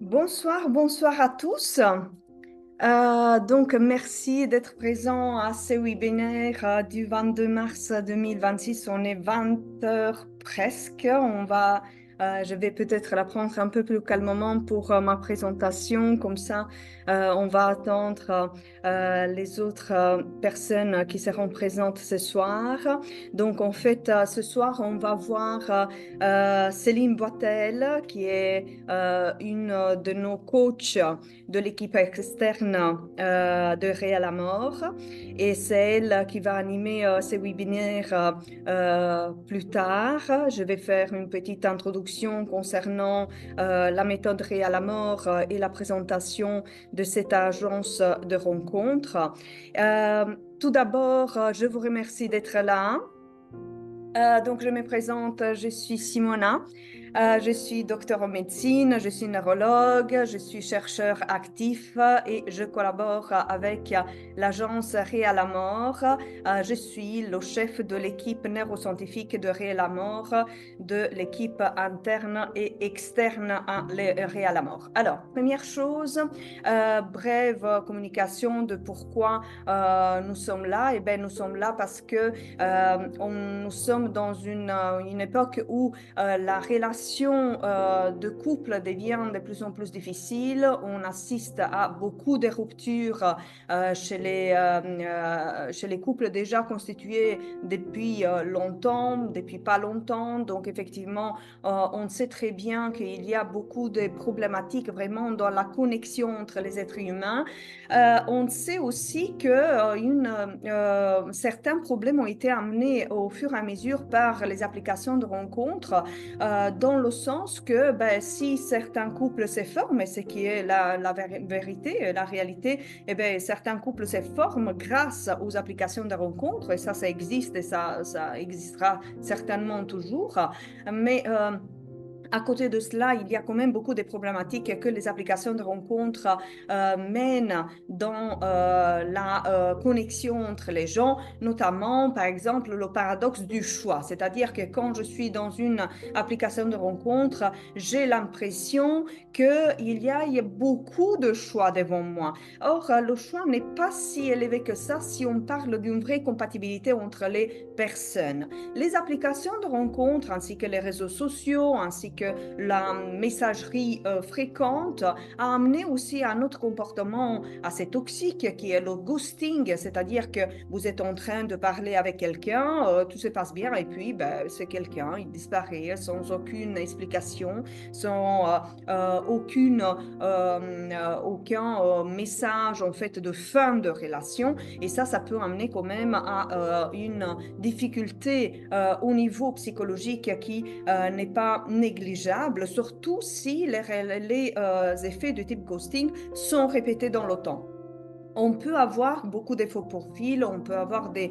Bonsoir, bonsoir à tous. Donc, merci d'être présent à ce webinaire du 22 mars 2026. On est 20 heures presque. Je vais peut-être la prendre un peu plus calmement pour ma présentation. Comme ça, on va attendre les autres personnes qui seront présentes ce soir. Donc, en fait, ce soir, on va voir Céline Boitel, qui est une de nos coachs de l'équipe externe de Réal à Mort. Et c'est elle qui va animer ces webinaires plus tard. Je vais faire une petite introduction concernant la méthode Réal à Mort et la présentation de cette agence de rencontre. Tout d'abord, je vous remercie d'être là. Donc, je me présente, je suis Simona. Je suis docteur en médecine, je suis neurologue, je suis chercheur actif et je collabore avec l'agence Réal à Mort. Je suis le chef de l'équipe neuroscientifique de Réal à Mort, de l'équipe interne et externe à Réal à Mort. Alors, première chose, brève communication de pourquoi nous sommes là. Eh bien, nous sommes là parce que nous sommes dans une époque où la relation de couple devient de plus en plus difficile. On assiste à beaucoup de ruptures chez les couples déjà constitués depuis longtemps, depuis pas longtemps. Donc, effectivement, on sait très bien qu'il y a beaucoup de problématiques vraiment dans la connexion entre les êtres humains. On sait aussi que certains problèmes ont été amenés au fur et à mesure par les applications de rencontres, dans le sens que ben, si certains couples se forment, et ce qui est la vérité, la réalité, eh ben, certains couples se forment grâce aux applications de rencontres, et ça existe et ça existera certainement toujours. Mais à côté de cela, il y a quand même beaucoup de problématiques que les applications de rencontres mènent dans la connexion entre les gens, notamment, par exemple, le paradoxe du choix. C'est-à-dire que quand je suis dans une application de rencontre, j'ai l'impression qu'il y a beaucoup de choix devant moi. Or, le choix n'est pas si élevé que ça si on parle d'une vraie compatibilité entre les personnes. Les applications de rencontre, ainsi que les réseaux sociaux, ainsi que la messagerie fréquente, a amené aussi à notre comportement assez toxique qui est le ghosting, c'est-à-dire que vous êtes en train de parler avec quelqu'un, tout se passe bien et puis ben, c'est quelqu'un, il disparaît sans aucune explication, sans aucun message en fait de fin de relation, et ça peut amener quand même à une difficulté au niveau psychologique qui n'est pas négligeable, surtout si les effets de type ghosting sont répétés dans le temps. On peut avoir beaucoup de faux profils, on peut avoir des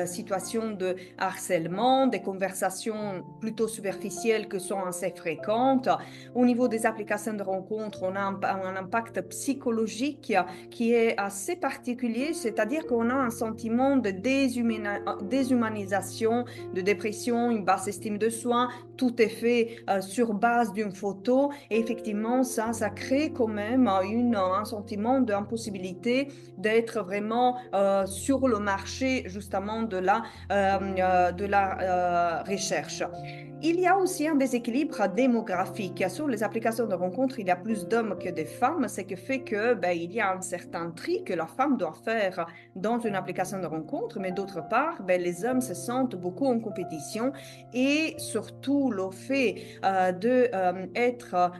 situations de harcèlement, des conversations plutôt superficielles que sont assez fréquentes. Au niveau des applications de rencontres, on a un impact psychologique qui est assez particulier, c'est-à-dire qu'on a un sentiment de déshumanisation, de dépression, une basse estime de soi. Tout est fait sur base d'une photo, et effectivement, ça crée quand même un sentiment d'impossibilité d'être vraiment sur le marché justement de la recherche. Il y a aussi un déséquilibre démographique. Sur les applications de rencontres, il y a plus d'hommes que de femmes, ce qui fait que ben, il y a un certain tri que la femme doit faire dans une application de rencontre, mais d'autre part, ben, les hommes se sentent beaucoup en compétition, et surtout le fait d'être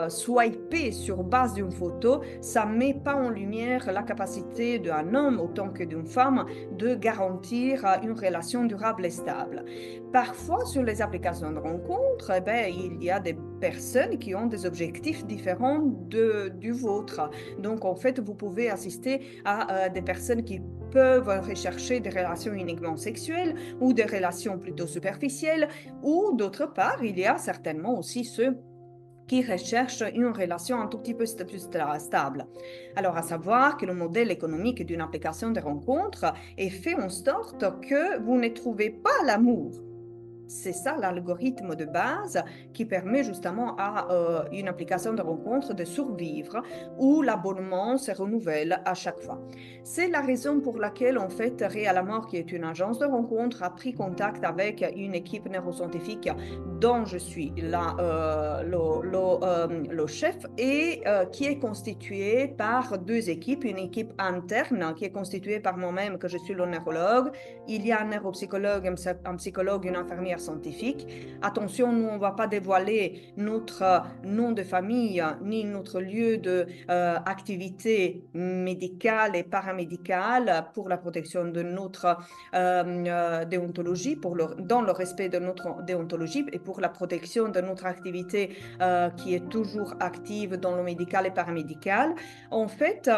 swipé sur base d'une photo, ça ne met pas en lumière la capacité d'un homme autant que d'une femme de garantir une relation durable et stable. Parfois, sur les applications de rencontres, eh ben, il y a des personnes qui ont des objectifs différents du vôtre. Donc, en fait, vous pouvez assister à des personnes qui peuvent rechercher des relations uniquement sexuelles ou des relations plutôt superficielles, ou d'autre part, il y a certainement aussi ceux qui recherchent une relation un tout petit peu plus stable. Alors, à savoir que le modèle économique d'une application de rencontre est fait en sorte que vous ne trouvez pas l'amour. C'est ça l'algorithme de base qui permet justement à une application de rencontre de survivre où l'abonnement se renouvelle à chaque fois. C'est la raison pour laquelle, en fait, Réalamor, qui est une agence de rencontre, a pris contact avec une équipe neuroscientifique dont je suis le chef et qui est constituée par deux équipes. Une équipe interne qui est constituée par moi-même, que je suis le neurologue. Il y a un neuropsychologue, un psychologue, une infirmière scientifique. Attention, nous, on ne va pas dévoiler notre nom de famille ni notre lieu d'activité médicale et paramédicale pour la protection de notre déontologie, dans le respect de notre déontologie et pour la protection de notre activité qui est toujours active dans le médical et paramédical. En fait,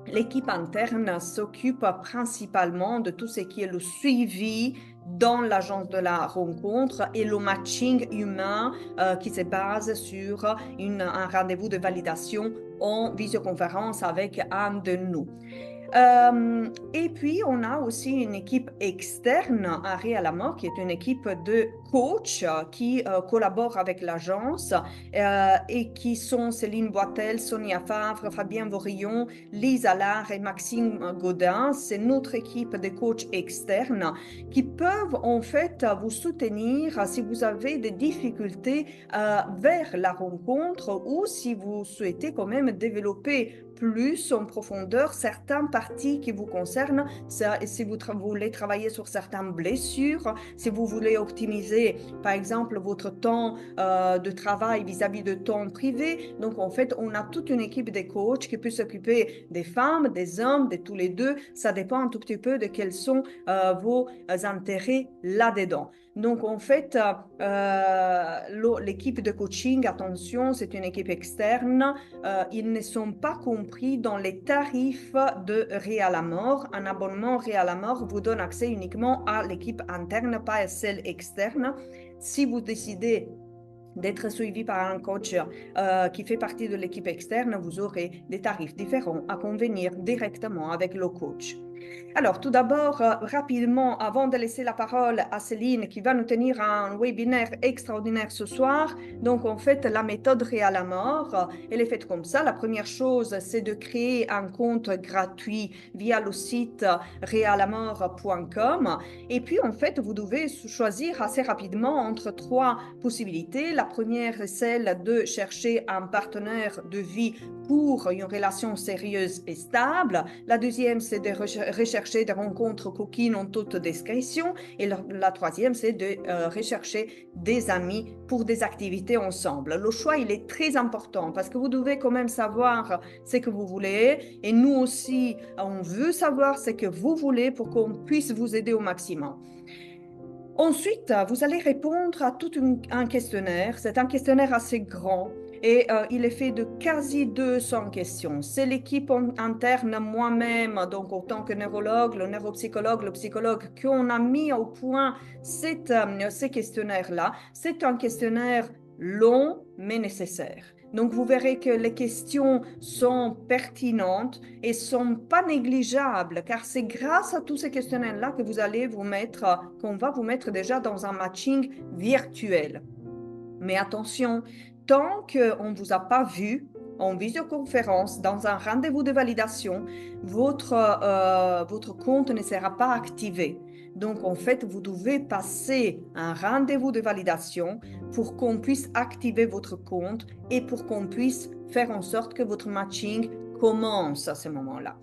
l'équipe interne s'occupe principalement de tout ce qui est le suivi dans l'agence de la rencontre et le matching humain qui se base sur un rendez-vous de validation en visioconférence avec un de nous. Et puis, on a aussi une équipe externe à Réalamor, qui est une équipe de coachs qui collaborent avec l'agence et qui sont Céline Boitel, Sonia Favre, Fabien Vorillon, Lise Allard et Maxime Godin. C'est notre équipe de coachs externes qui peuvent en fait vous soutenir si vous avez des difficultés vers la rencontre ou si vous souhaitez quand même développer plus en profondeur certaines parties qui vous concernent, si vous voulez travailler sur certaines blessures, si vous voulez optimiser par exemple votre temps de travail vis-à-vis de temps privé. Donc en fait, on a toute une équipe de coachs qui peut s'occuper des femmes, des hommes, de tous les deux. Ça dépend un tout petit peu de quels sont vos intérêts là-dedans. Donc, en fait, l'équipe de coaching, attention, c'est une équipe externe. Ils ne sont pas compris dans les tarifs de Réalamor. Un abonnement Réalamor vous donne accès uniquement à l'équipe interne, pas à celle externe. Si vous décidez d'être suivi par un coach qui fait partie de l'équipe externe, vous aurez des tarifs différents à convenir directement avec le coach. Alors, tout d'abord, rapidement, avant de laisser la parole à Céline qui va nous tenir un webinaire extraordinaire ce soir, donc en fait, la méthode Réalamor, elle est faite comme ça. La première chose, c'est de créer un compte gratuit via le site realamor.com. Et puis, en fait, vous devez choisir assez rapidement entre trois possibilités. La première est celle de chercher un partenaire de vie pour une relation sérieuse et stable. La deuxième, c'est de rechercher des rencontres coquines en toute discrétion. Et la troisième, c'est de rechercher des amis pour des activités ensemble. Le choix, il est très important parce que vous devez quand même savoir ce que vous voulez. Et nous aussi, on veut savoir ce que vous voulez pour qu'on puisse vous aider au maximum. Ensuite, vous allez répondre à tout un questionnaire. C'est un questionnaire assez grand et il est fait de quasi 200 questions. C'est l'équipe interne, moi-même, donc en tant que neurologue, le neuropsychologue, le psychologue, qu'on a mis au point ces questionnaires-là. C'est un questionnaire long mais nécessaire. Donc, vous verrez que les questions sont pertinentes et sont pas négligeables, car c'est grâce à tous ces questionnaires-là que vous allez qu'on va vous mettre déjà dans un matching virtuel. Mais attention, tant qu'on ne vous a pas vu en visioconférence, dans un rendez-vous de validation, votre compte ne sera pas activé. Donc, en fait, vous devez passer un rendez-vous de validation pour qu'on puisse activer votre compte et pour qu'on puisse faire en sorte que votre matching commence à ce moment-là.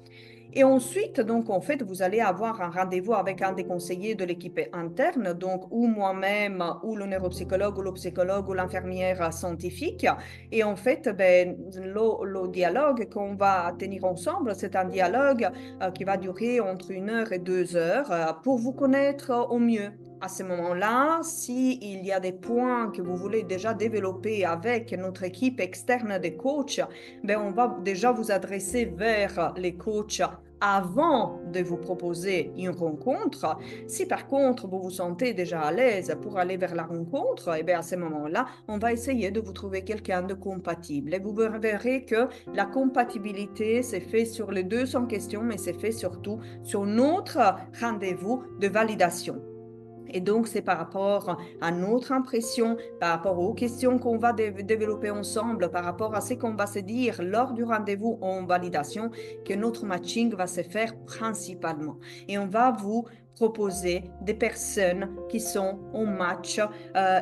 Et ensuite, donc, en fait, vous allez avoir un rendez-vous avec un des conseillers de l'équipe interne, donc, ou moi-même, ou le neuropsychologue, ou le psychologue, ou l'infirmière scientifique. Et en fait, le dialogue qu'on va tenir ensemble, c'est un dialogue qui va durer entre 1 heure et 2 heures pour vous connaître au mieux. À ce moment-là, s'il y a des points que vous voulez déjà développer avec notre équipe externe de coachs, on va déjà vous adresser vers les coachs avant de vous proposer une rencontre. Si par contre vous vous sentez déjà à l'aise pour aller vers la rencontre, à ce moment-là, on va essayer de vous trouver quelqu'un de compatible. Et vous verrez que la compatibilité, c'est fait sur les 200 questions, mais c'est fait surtout sur notre rendez-vous de validation. Et donc, c'est par rapport à notre impression, par rapport aux questions qu'on va développer ensemble, par rapport à ce qu'on va se dire lors du rendez-vous en validation, que notre matching va se faire principalement. Et on va vous proposer des personnes qui sont en match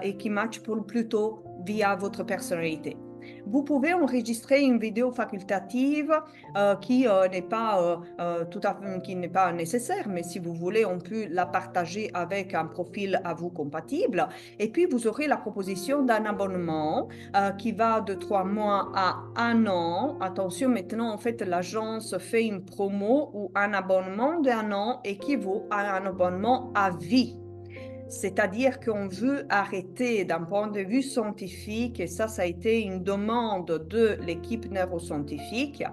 et qui matchent plutôt via votre personnalité. Vous pouvez enregistrer une vidéo facultative qui n'est pas qui n'est pas nécessaire, mais si vous voulez, on peut la partager avec un profil à vous compatible. Et puis, vous aurez la proposition d'un abonnement qui va de 3 mois à 1 an. Attention, maintenant, en fait, l'agence fait une promo où un abonnement d'1 an équivaut à un abonnement à vie. C'est-à-dire qu'on veut arrêter d'un point de vue scientifique, et ça a été une demande de l'équipe neuroscientifique,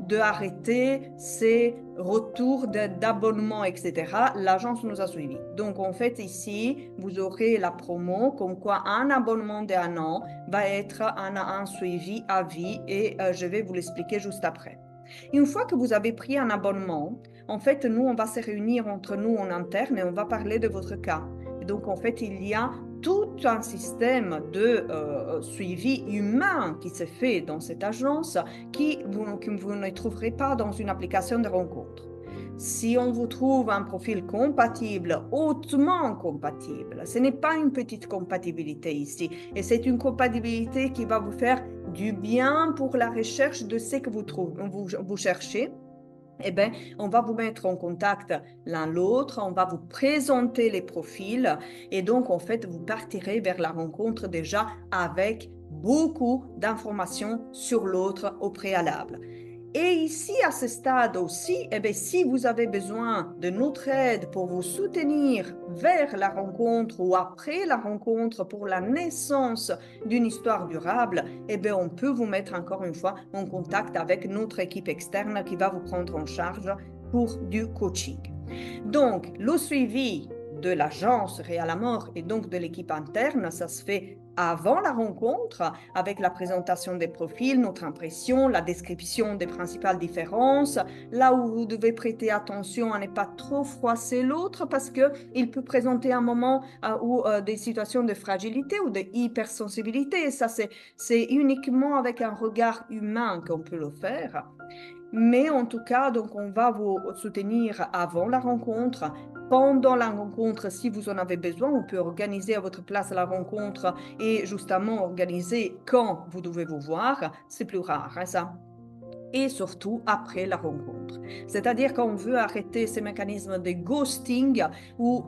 de arrêter ces retours d'abonnement, etc. L'agence nous a suivis. Donc, en fait, ici, vous aurez la promo comme quoi un abonnement d'1 an va être un suivi à vie et je vais vous l'expliquer juste après. Une fois que vous avez pris un abonnement, en fait, nous, on va se réunir entre nous en interne et on va parler de votre cas. Et donc, en fait, il y a tout un système de suivi humain qui se fait dans cette agence que vous ne trouverez pas dans une application de rencontre. Si on vous trouve un profil compatible, hautement compatible, ce n'est pas une petite compatibilité ici, et c'est une compatibilité qui va vous faire du bien pour la recherche de ce que vous cherchez. Eh bien, on va vous mettre en contact l'un l'autre, on va vous présenter les profils et donc, en fait, vous partirez vers la rencontre déjà avec beaucoup d'informations sur l'autre au préalable. Et ici, à ce stade aussi, eh bien, si vous avez besoin de notre aide pour vous soutenir vers la rencontre ou après la rencontre pour la naissance d'une histoire durable, eh bien, on peut vous mettre encore une fois en contact avec notre équipe externe qui va vous prendre en charge pour du coaching. Donc, le suivi de l'agence Réal Amor et donc de l'équipe interne, ça se fait avant la rencontre avec la présentation des profils, notre impression, la description des principales différences, là où vous devez prêter attention à ne pas trop froisser l'autre parce qu'il peut présenter un moment où des situations de fragilité ou de hypersensibilité. Et ça, c'est uniquement avec un regard humain qu'on peut le faire. Mais en tout cas, donc, on va vous soutenir avant la rencontre. Pendant la rencontre, si vous en avez besoin, on peut organiser à votre place la rencontre et justement organiser quand vous devez vous voir. C'est plus rare, hein, ça. Et surtout après la rencontre. C'est-à-dire qu'on veut arrêter ces mécanismes de ghosting où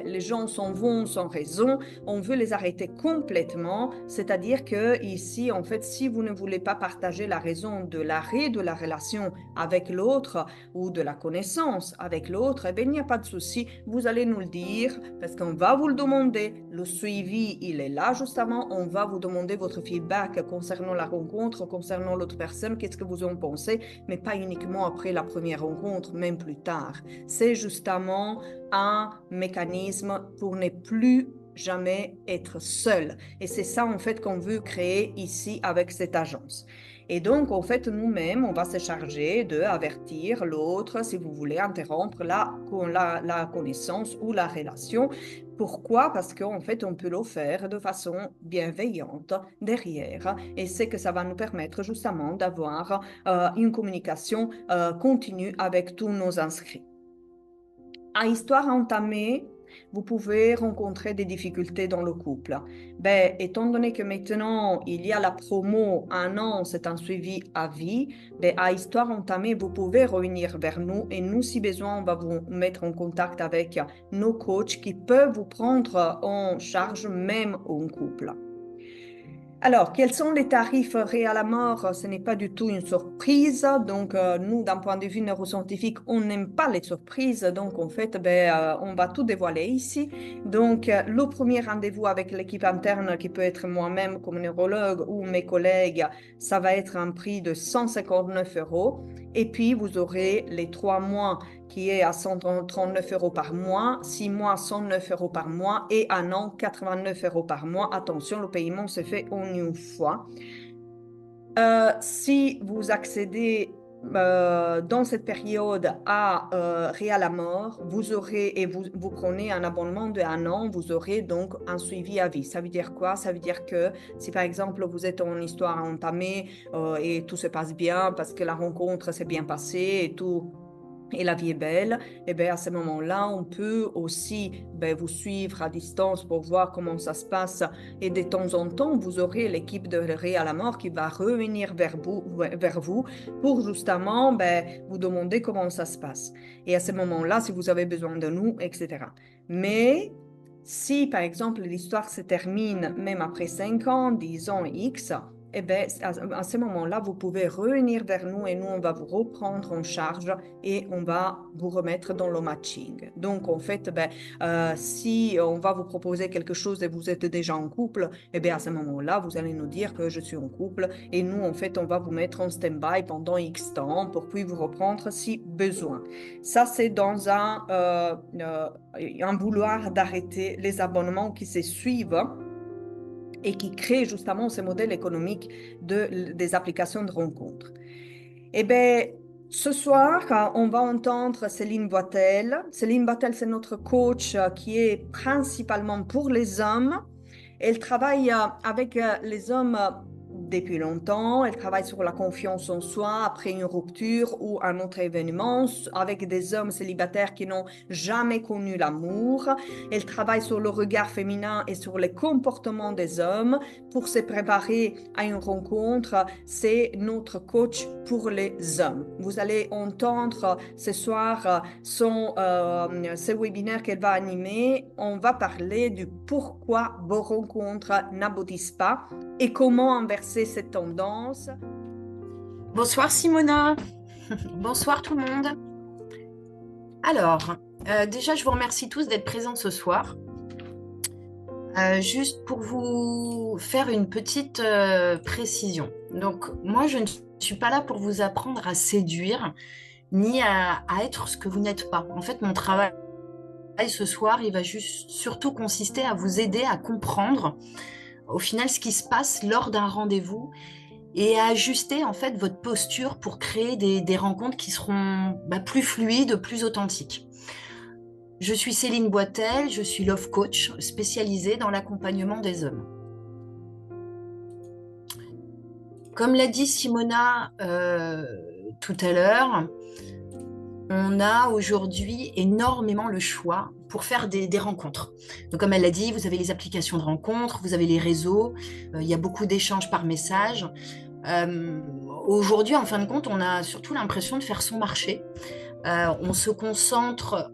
les gens s'en vont sans raison, on veut les arrêter complètement, c'est-à-dire que ici, en fait, si vous ne voulez pas partager la raison de l'arrêt de la relation avec l'autre ou de la connaissance avec l'autre, eh bien, il n'y a pas de souci, vous allez nous le dire parce qu'on va vous le demander, le suivi, il est là justement, on va vous demander votre feedback concernant la rencontre, concernant l'autre personne, qu'est-ce que vous en pensez, mais pas uniquement après la première rencontre, même plus tard. C'est justement un mécanisme pour ne plus jamais être seul. Et c'est ça, en fait, qu'on veut créer ici avec cette agence. Et donc, en fait, nous-mêmes, on va se charger d'avertir l'autre si vous voulez interrompre la connaissance ou la relation. Pourquoi? Parce qu'en fait, on peut le faire de façon bienveillante derrière. Et c'est que ça va nous permettre justement d'avoir une communication continue avec tous nos inscrits. À histoire entamée, vous pouvez rencontrer des difficultés dans le couple. Étant donné que maintenant, il y a la promo 1 an, c'est un suivi à vie, à histoire entamée, vous pouvez revenir vers nous et nous, si besoin, on va vous mettre en contact avec nos coachs qui peuvent vous prendre en charge même en couple. Alors, quels sont les tarifs Réal Amor? Ce n'est pas du tout une surprise. Donc, nous, d'un point de vue neuroscientifique, on n'aime pas les surprises. Donc, en fait, on va tout dévoiler ici. Donc, le premier rendez-vous avec l'équipe interne, qui peut être moi-même comme neurologue ou mes collègues, ça va être un prix de 159 euros. Et puis, vous aurez les 3 mois qui est à 139 euros par mois, 6 mois, 109 euros par mois et 1 an, 89 euros par mois. Attention, le paiement se fait en une fois. Si vous accédez dans cette période à Réal à mort, vous aurez, et vous prenez un abonnement de 1 an, vous aurez donc un suivi à vie. Ça veut dire quoi? Ça veut dire que si par exemple vous êtes en histoire entamée et tout se passe bien parce que la rencontre s'est bien passée et tout, et la vie est belle, et bien à ce moment-là, on peut aussi vous suivre à distance pour voir comment ça se passe. Et de temps en temps, vous aurez l'équipe de Ré à la mort qui va revenir vers vous pour justement vous demander comment ça se passe. Et à ce moment-là, si vous avez besoin de nous, etc. Mais si, par exemple, l'histoire se termine même après 5 ans, 10 ans, X, eh bien, à ce moment-là, vous pouvez revenir vers nous et nous, on va vous reprendre en charge et on va vous remettre dans le matching. Donc, en fait, si on va vous proposer quelque chose et vous êtes déjà en couple, eh bien, à ce moment-là, vous allez nous dire que je suis en couple et nous, en fait, on va vous mettre en stand-by pendant X temps pour puis vous reprendre si besoin. Ça, c'est dans un vouloir d'arrêter les abonnements qui se suivent et qui créent justement ce modèle économique des applications de rencontres. Eh bien, ce soir, on va entendre Céline Boitel. Céline Boitel, c'est notre coach qui est principalement pour les hommes. Elle travaille avec les hommes depuis longtemps. Elle travaille sur la confiance en soi après une rupture ou un autre événement, avec des hommes célibataires qui n'ont jamais connu l'amour. Elle travaille sur le regard féminin et sur les comportements des hommes pour se préparer à une rencontre. C'est notre coach pour les hommes. Vous allez entendre ce soir ce webinaire qu'elle va animer. On va parler du pourquoi vos rencontres n'aboutissent pas et comment inverser cette tendance. Bonsoir Simona, bonsoir tout le monde. Alors, déjà je vous remercie tous d'être présents ce soir. Juste pour vous faire une petite précision. Donc moi je ne suis pas là pour vous apprendre à séduire ni à être ce que vous n'êtes pas. En fait mon travail ce soir il va juste surtout consister à vous aider à comprendre au final ce qui se passe lors d'un rendez-vous et à ajuster en fait votre posture pour créer des rencontres qui seront plus fluides, plus authentiques. Je suis Céline Boitel, je suis love coach spécialisée dans l'accompagnement des hommes. Comme l'a dit Simona tout à l'heure, on a aujourd'hui énormément le choix pour faire des rencontres. Donc, comme elle l'a dit, vous avez les applications de rencontres, vous avez les réseaux, il y a beaucoup d'échanges par message. Aujourd'hui, en fin de compte, on a surtout l'impression de faire son marché. On ne se concentre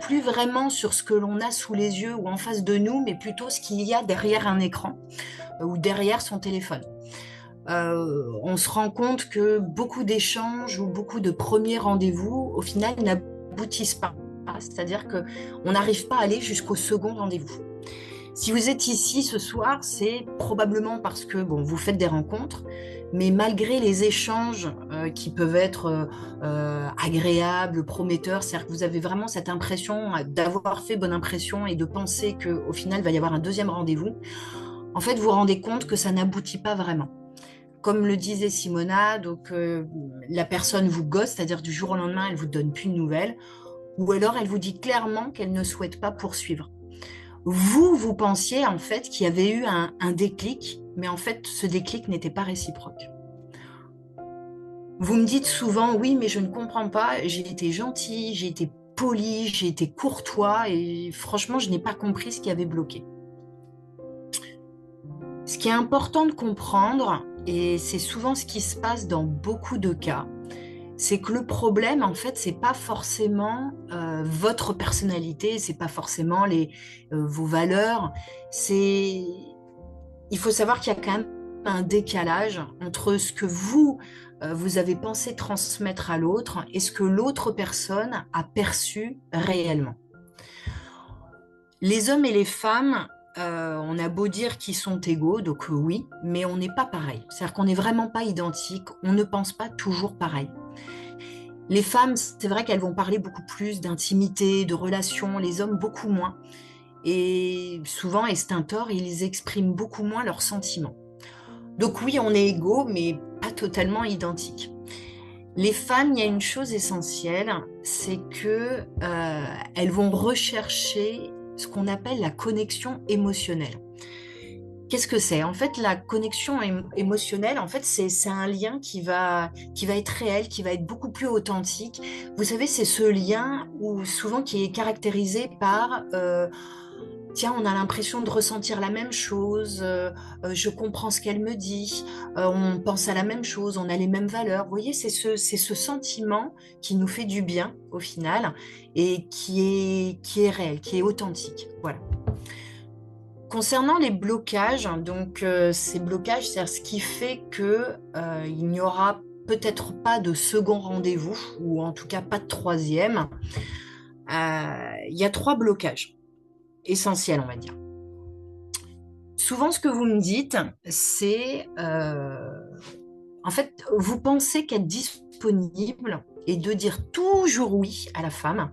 plus vraiment sur ce que l'on a sous les yeux ou en face de nous, mais plutôt ce qu'il y a derrière un écran ou derrière son téléphone. On se rend compte que beaucoup d'échanges ou beaucoup de premiers rendez-vous, au final, n'aboutissent pas. C'est-à-dire qu'on n'arrive pas à aller jusqu'au second rendez-vous. Si vous êtes ici ce soir, c'est probablement parce que vous faites des rencontres, mais malgré les échanges qui peuvent être agréables, prometteurs, c'est-à-dire que vous avez vraiment cette impression d'avoir fait bonne impression et de penser qu'au final, il va y avoir un deuxième rendez-vous, en fait, vous vous rendez compte que ça n'aboutit pas vraiment. Comme le disait Simona, donc la personne vous ghoste, c'est-à-dire du jour au lendemain, elle vous donne plus de nouvelles, ou alors elle vous dit clairement qu'elle ne souhaite pas poursuivre. Vous pensiez en fait qu'il y avait eu un déclic, mais en fait, ce déclic n'était pas réciproque. Vous me dites souvent, oui, mais je ne comprends pas, j'ai été gentille, j'ai été polie, j'ai été courtois, et franchement, je n'ai pas compris ce qui avait bloqué. Ce qui est important de comprendre, et c'est souvent ce qui se passe dans beaucoup de cas, c'est que le problème, en fait, c'est pas forcément votre personnalité, c'est pas forcément vos valeurs. Il faut savoir qu'il y a quand même un décalage entre ce que vous avez pensé transmettre à l'autre et ce que l'autre personne a perçu réellement. Les hommes et les femmes, on a beau dire qu'ils sont égaux, donc oui, mais on n'est pas pareil. C'est-à-dire qu'on n'est vraiment pas identique, on ne pense pas toujours pareil. Les femmes, c'est vrai qu'elles vont parler beaucoup plus d'intimité, de relations, les hommes beaucoup moins. Et souvent, et c'est un tort, ils expriment beaucoup moins leurs sentiments. Donc oui, on est égaux, mais pas totalement identiques. Les femmes, il y a une chose essentielle, c'est que elles vont rechercher ce qu'on appelle la connexion émotionnelle. Qu'est-ce que c'est? En fait, la connexion émotionnelle, en fait, c'est un lien qui va être réel, qui va être beaucoup plus authentique. Vous savez, c'est ce lien où souvent qui est caractérisé par tiens, on a l'impression de ressentir la même chose, je comprends ce qu'elle me dit, on pense à la même chose, on a les mêmes valeurs. Vous voyez, c'est ce sentiment qui nous fait du bien au final et qui est réel, qui est authentique. Voilà. Concernant les blocages, donc ces blocages, c'est ce qui fait que il n'y aura peut-être pas de second rendez-vous, ou en tout cas pas de troisième. Il y a trois blocages essentiels, on va dire. Souvent, ce que vous me dites, c'est en fait, vous pensez qu'être disponible et de dire toujours oui à la femme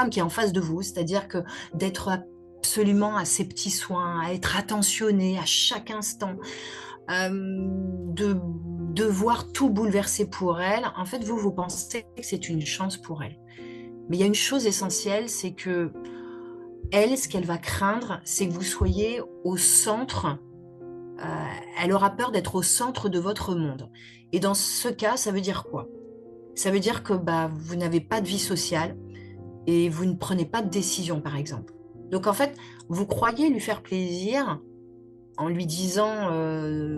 qui est en face de vous, c'est-à-dire que d'être absolument à ses petits soins, à être attentionné à chaque instant, de devoir tout bouleverser pour elle, en fait, vous pensez que c'est une chance pour elle. Mais il y a une chose essentielle, c'est que elle, ce qu'elle va craindre, c'est que vous soyez au centre. Elle aura peur d'être au centre de votre monde. Et dans ce cas, ça veut dire quoi? Ça veut dire que bah, vous n'avez pas de vie sociale et vous ne prenez pas de décision, par exemple. Donc en fait, vous croyez lui faire plaisir en lui disant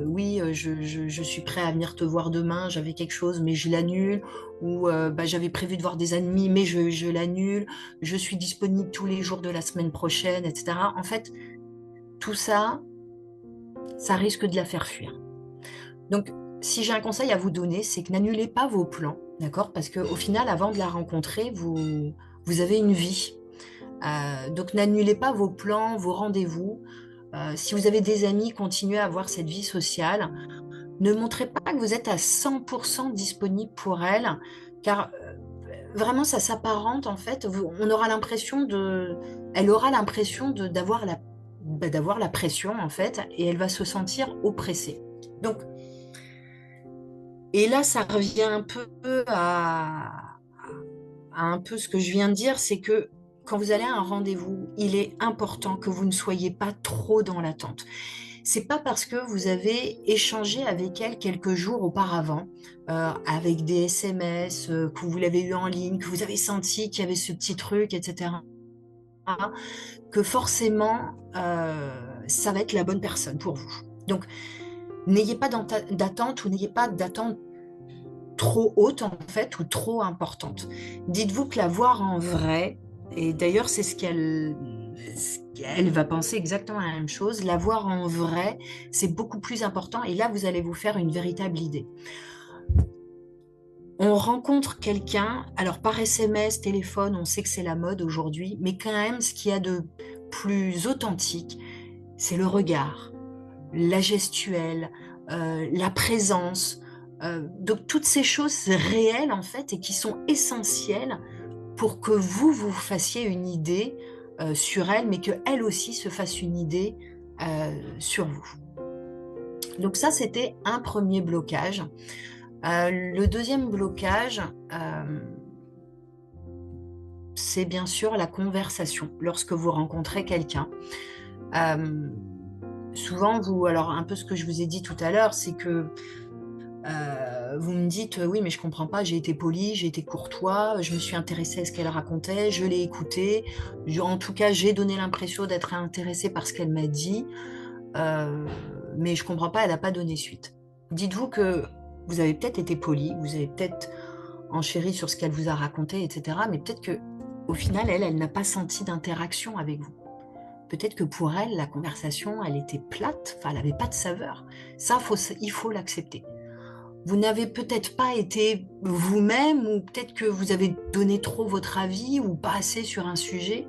oui, je suis prêt à venir te voir demain, j'avais quelque chose, mais je l'annule, ou bah, j'avais prévu de voir des amis, mais je l'annule, je suis disponible tous les jours de la semaine prochaine, etc. En fait, tout ça, ça risque de la faire fuir. Donc, si j'ai un conseil à vous donner, c'est que n'annulez pas vos plans, d'accord? Parce qu'au final, avant de la rencontrer, vous avez une vie. Donc, n'annulez pas vos plans, vos rendez-vous. Si vous avez des amis, continuez à avoir cette vie sociale. Ne montrez pas que vous êtes à 100% disponible pour elle, car vraiment, ça s'apparente, en fait. On aura l'impression elle aura l'impression d'avoir la pression, en fait, et elle va se sentir oppressée. Donc, et là, ça revient un peu à un peu ce que je viens de dire, c'est que quand vous allez à un rendez-vous, il est important que vous ne soyez pas trop dans l'attente. C'est pas parce que vous avez échangé avec elle quelques jours auparavant, avec des SMS, que vous l'avez eu en ligne, que vous avez senti qu'il y avait ce petit truc, etc., que forcément, ça va être la bonne personne pour vous. Donc, n'ayez pas d'attente ou n'ayez pas d'attente trop haute en fait ou trop importante. Dites-vous que la voir en vrai, et d'ailleurs c'est elle va penser exactement la même chose, la voir en vrai, c'est beaucoup plus important et là vous allez vous faire une véritable idée. On rencontre quelqu'un, alors par SMS, téléphone, on sait que c'est la mode aujourd'hui, mais quand même ce qu'il y a de plus authentique, c'est le regard, la gestuelle, la présence, donc toutes ces choses réelles en fait et qui sont essentielles pour que vous fassiez une idée sur elle, mais qu'elle aussi se fasse une idée sur vous. Donc ça, c'était un premier blocage. Le deuxième blocage, c'est bien sûr la conversation lorsque vous rencontrez quelqu'un. Souvent, alors un peu ce que je vous ai dit tout à l'heure, c'est que vous me dites, oui, mais je comprends pas, j'ai été poli, j'ai été courtois, je me suis intéressée à ce qu'elle racontait, je l'ai écoutée, en tout cas, j'ai donné l'impression d'être intéressée par ce qu'elle m'a dit, mais je comprends pas, elle n'a pas donné suite. Dites-vous que vous avez peut-être été poli, vous avez peut-être enchéri sur ce qu'elle vous a raconté, etc., mais peut-être que au final, elle n'a pas senti d'interaction avec vous. Peut-être que pour elle, la conversation, elle était plate, enfin, elle n'avait pas de saveur. Ça, il faut l'accepter. Vous n'avez peut-être pas été vous-même, ou peut-être que vous avez donné trop votre avis ou pas assez sur un sujet.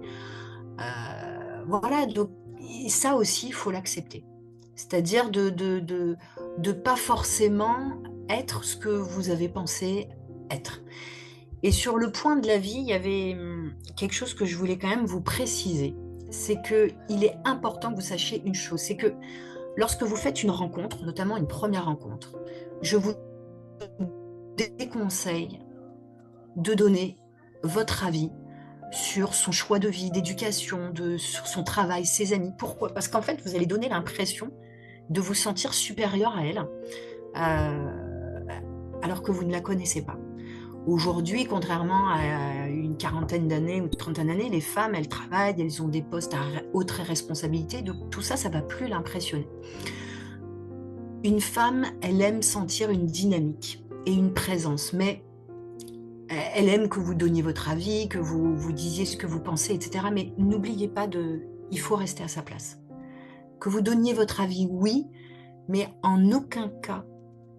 Voilà, donc ça aussi, il faut l'accepter. C'est-à-dire de pas forcément être ce que vous avez pensé être. Et sur le point de la vie, il y avait quelque chose que je voulais quand même vous préciser. C'est qu'il est important que vous sachiez une chose, c'est que lorsque vous faites une rencontre, notamment une première rencontre, je vous déconseille de donner votre avis sur son choix de vie, d'éducation, sur son travail, ses amis. Pourquoi? Parce qu'en fait, vous allez donner l'impression de vous sentir supérieur à elle, alors que vous ne la connaissez pas. Aujourd'hui, contrairement à une quarantaine d'années ou une trentaine d'années, les femmes, elles travaillent, elles ont des postes à haute responsabilité, donc tout ça, ça ne va plus l'impressionner. Une femme, elle aime sentir une dynamique et une présence, mais elle aime que vous donniez votre avis, que vous disiez ce que vous pensez, etc. Mais n'oubliez pas il faut rester à sa place. Que vous donniez votre avis, oui, mais en aucun cas,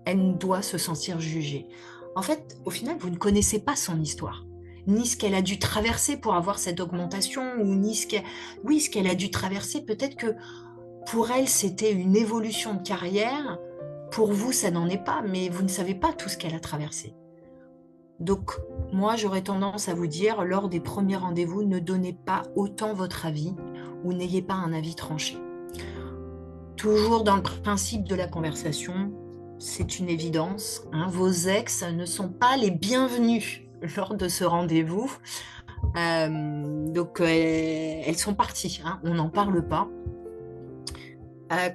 elle ne doit se sentir jugée. En fait, au final, vous ne connaissez pas son histoire, ni ce qu'elle a dû traverser pour avoir cette augmentation, ou ni ce qu'elle a dû traverser. Peut-être que pour elle, c'était une évolution de carrière. Pour vous, ça n'en est pas, mais vous ne savez pas tout ce qu'elle a traversé. Donc, moi, j'aurais tendance à vous dire, lors des premiers rendez-vous, ne donnez pas autant votre avis ou n'ayez pas un avis tranché. Toujours dans le principe de la conversation, c'est une évidence, hein, vos ex ne sont pas les bienvenus lors de ce rendez-vous. Donc, elles sont parties, hein, on n'en parle pas.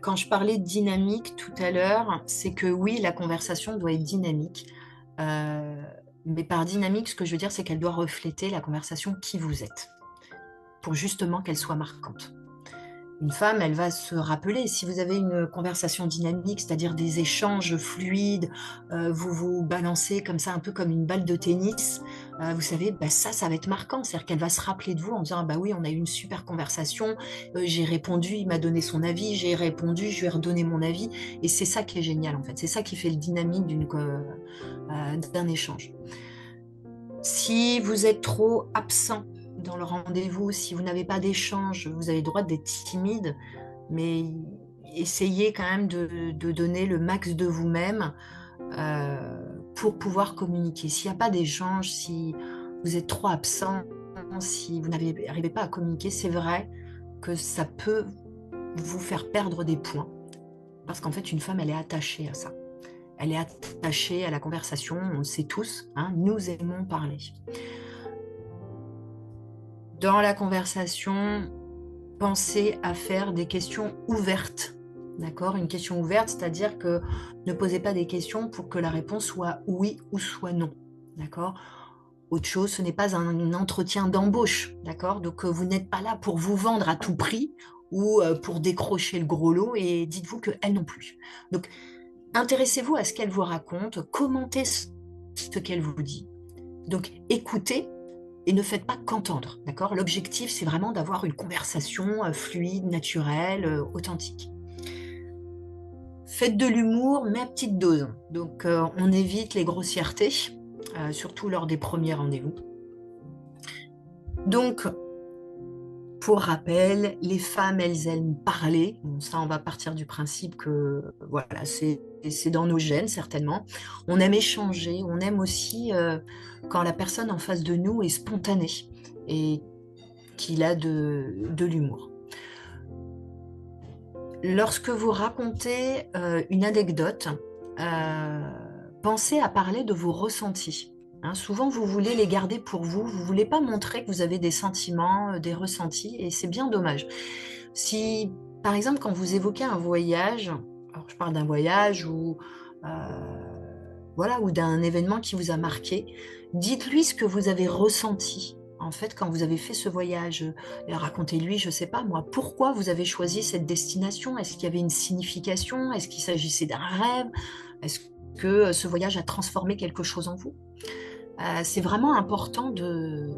Quand je parlais de dynamique tout à l'heure, c'est que oui, la conversation doit être dynamique. Mais par dynamique, ce que je veux dire, c'est qu'elle doit refléter la conversation qui vous êtes, pour justement qu'elle soit marquante. Une femme, elle va se rappeler, si vous avez une conversation dynamique, c'est-à-dire des échanges fluides, vous vous balancez comme ça, un peu comme une balle de tennis, vous savez, bah ça va être marquant, c'est-à-dire qu'elle va se rappeler de vous en disant, ah bah oui, on a eu une super conversation, j'ai répondu, il m'a donné son avis, j'ai répondu, je lui ai redonné mon avis, et c'est ça qui est génial en fait, c'est ça qui fait le dynamique d'un échange. Si vous êtes trop absent dans le rendez-vous, si vous n'avez pas d'échange, vous avez le droit d'être timide, mais essayez quand même de donner le max de vous-même pour pouvoir communiquer. S'il n'y a pas d'échange, si vous êtes trop absent, si vous n'arrivez pas à communiquer, c'est vrai que ça peut vous faire perdre des points. Parce qu'en fait, une femme, elle est attachée à ça. Elle est attachée à la conversation, on le sait tous, hein, nous aimons parler. Dans la conversation, pensez à faire des questions ouvertes. D'accord? Une question ouverte, c'est-à-dire que ne posez pas des questions pour que la réponse soit oui ou soit non. D'accord? Autre chose, ce n'est pas un entretien d'embauche. D'accord? Donc, vous n'êtes pas là pour vous vendre à tout prix ou pour décrocher le gros lot et dites-vous qu'elle non plus. Donc, intéressez-vous à ce qu'elle vous raconte, commentez ce qu'elle vous dit. Donc, écoutez et ne faites pas qu'entendre, d'accord? L'objectif, c'est vraiment d'avoir une conversation fluide, naturelle, authentique. Faites de l'humour, mais à petite dose. Donc, on évite les grossièretés, surtout lors des premiers rendez-vous. Donc, pour rappel, les femmes, elles aiment parler. Bon, ça, on va partir du principe que voilà, c'est dans nos gènes, certainement. On aime échanger, on aime aussi quand la personne en face de nous est spontanée et qu'il a de l'humour. Lorsque vous racontez une anecdote, pensez à parler de vos ressentis. Hein, souvent, vous voulez les garder pour vous. Vous ne voulez pas montrer que vous avez des sentiments, des ressentis, et c'est bien dommage. Si, par exemple, quand vous évoquez un voyage, alors je parle d'un voyage ou d'un événement qui vous a marqué, dites-lui ce que vous avez ressenti. En fait, quand vous avez fait ce voyage, racontez-lui, je ne sais pas moi, pourquoi vous avez choisi cette destination. Est-ce qu'il y avait une signification? Est-ce qu'il s'agissait d'un rêve? Est-ce que ce voyage a transformé quelque chose en vous? C'est vraiment important de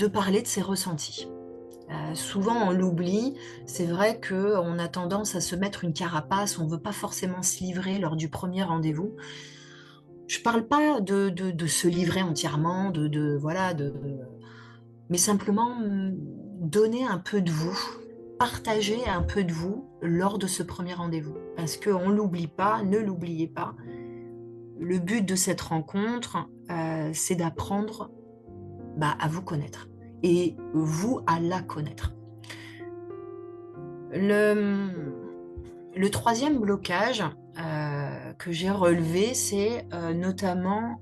parler de ses ressentis. Souvent, on l'oublie. C'est vrai qu'on a tendance à se mettre une carapace, on ne veut pas forcément se livrer lors du premier rendez-vous. Je ne parle pas de se livrer entièrement, mais simplement donner un peu de vous, partager un peu de vous lors de ce premier rendez-vous. Parce qu'on ne l'oublie pas, ne l'oubliez pas. Le but de cette rencontre, c'est d'apprendre à vous connaître et vous à la connaître. Le troisième blocage que j'ai relevé, c'est notamment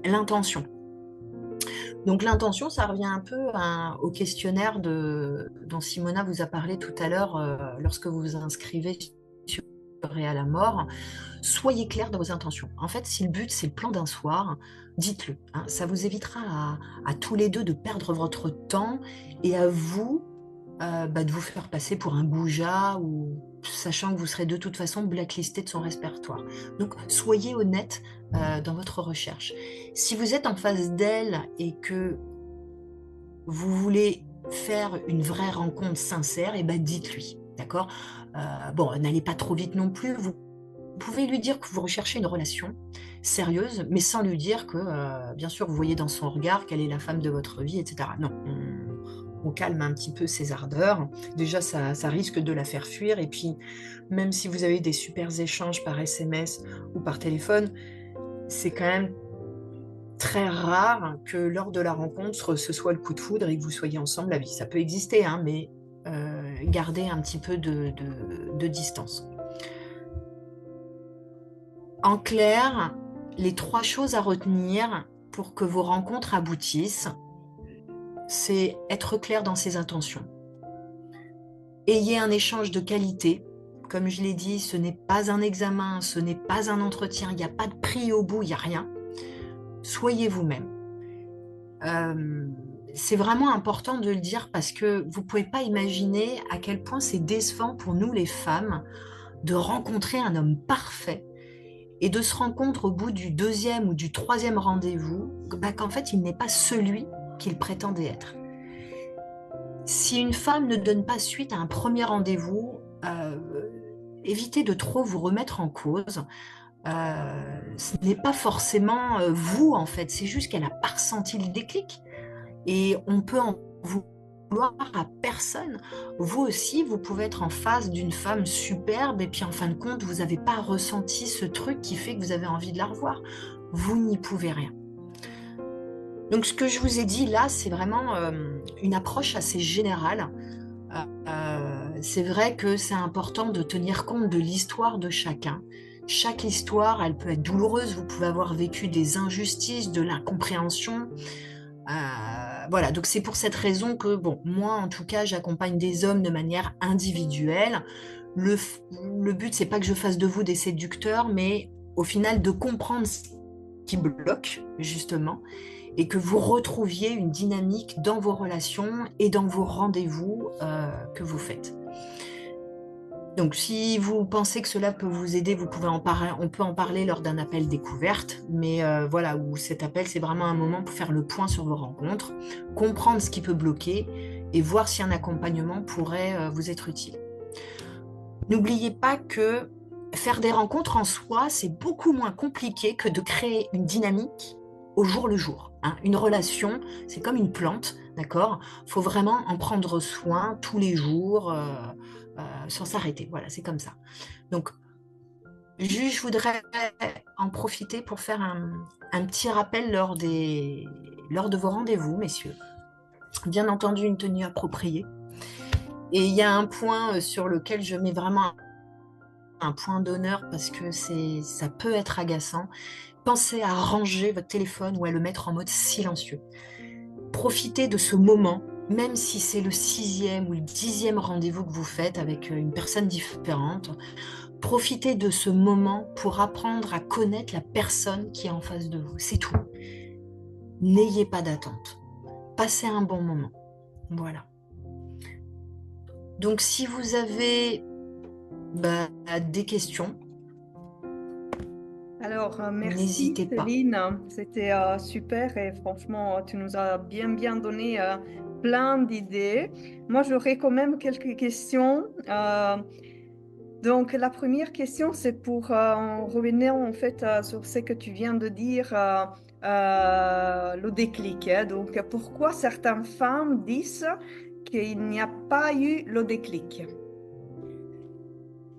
l'intention. Donc l'intention, ça revient un peu au questionnaire dont Simona vous a parlé tout à l'heure lorsque vous vous inscrivez sur Réa la mort. Soyez clair dans vos intentions. En fait, si le but, c'est le plan d'un soir, dites-le, hein. Ça vous évitera à tous les deux de perdre votre temps et à vous de vous faire passer pour un goujat ou sachant que vous serez de toute façon blacklisté de son répertoire. Donc, soyez honnête dans votre recherche. Si vous êtes en face d'elle et que vous voulez faire une vraie rencontre sincère, et ben dites-lui, d'accord. Bon, n'allez pas trop vite non plus. Vous pouvez lui dire que vous recherchez une relation sérieuse, mais sans lui dire que, bien sûr, vous voyez dans son regard qu'elle est la femme de votre vie, etc. Non, on calme un petit peu ses ardeurs. Déjà, ça risque de la faire fuir. Et puis, même si vous avez des super échanges par SMS ou par téléphone, c'est quand même très rare que lors de la rencontre, ce soit le coup de foudre et que vous soyez ensemble à vie. Ça peut exister, hein, mais gardez un petit peu de distance. En clair, les 3 choses à retenir pour que vos rencontres aboutissent, c'est être clair dans ses intentions. Ayez un échange de qualité. Comme je l'ai dit, ce n'est pas un examen, ce n'est pas un entretien, il n'y a pas de prix au bout, il n'y a rien. Soyez vous-même. C'est vraiment important de le dire parce que vous ne pouvez pas imaginer à quel point c'est décevant pour nous les femmes de rencontrer un homme parfait et de se rendre compte au bout du 2e ou du 3e rendez-vous qu'en fait il n'est pas celui qu'il prétendait être. Si une femme ne donne pas suite à un premier rendez-vous, évitez de trop vous remettre en cause. Ce n'est pas forcément vous en fait, c'est juste qu'elle n'a pas ressenti le déclic. Et on peut en vouloir à personne. Vous aussi, vous pouvez être en face d'une femme superbe et puis en fin de compte, vous n'avez pas ressenti ce truc qui fait que vous avez envie de la revoir. Vous n'y pouvez rien. Donc ce que je vous ai dit là, c'est vraiment une approche assez générale. C'est vrai que c'est important de tenir compte de l'histoire de chacun. Chaque histoire, elle peut être douloureuse. Vous pouvez avoir vécu des injustices, de l'incompréhension. Voilà, donc c'est pour cette raison que, bon, moi en tout cas, j'accompagne des hommes de manière individuelle. Le but, c'est pas que je fasse de vous des séducteurs, mais au final de comprendre ce qui bloque, justement, et que vous retrouviez une dynamique dans vos relations et dans vos rendez-vous que vous faites. Donc, si vous pensez que cela peut vous aider, vous pouvez en parler, on peut en parler lors d'un appel découverte, mais voilà, où cet appel, c'est vraiment un moment pour faire le point sur vos rencontres, comprendre ce qui peut bloquer et voir si un accompagnement pourrait vous être utile. N'oubliez pas que faire des rencontres en soi, c'est beaucoup moins compliqué que de créer une dynamique au jour le jour. Hein. Une relation, c'est comme une plante, d'accord? Il faut vraiment en prendre soin tous les jours. Sans s'arrêter. Voilà, c'est comme ça. Donc, juste, je voudrais en profiter pour faire un petit rappel lors de vos rendez-vous, messieurs. Bien entendu, une tenue appropriée. Et il y a un point sur lequel je mets vraiment un point d'honneur parce que ça peut être agaçant. Pensez à ranger votre téléphone ou à le mettre en mode silencieux. Profitez de ce moment, même si c'est le 6e ou le 10e rendez-vous que vous faites avec une personne différente. Profitez de ce moment pour apprendre à connaître la personne qui est en face de vous. C'est tout. N'ayez pas d'attente. Passez un bon moment. Voilà. Donc, si vous avez des questions, Alors, merci n'hésitez pas. Céline, c'était super et franchement, tu nous as bien donné plein d'idées. Moi, j'aurais quand même quelques questions. Donc, la première question, c'est pour en revenir en fait sur ce que tu viens de dire, le déclic. Hein. Donc, pourquoi certaines femmes disent qu'il n'y a pas eu le déclic?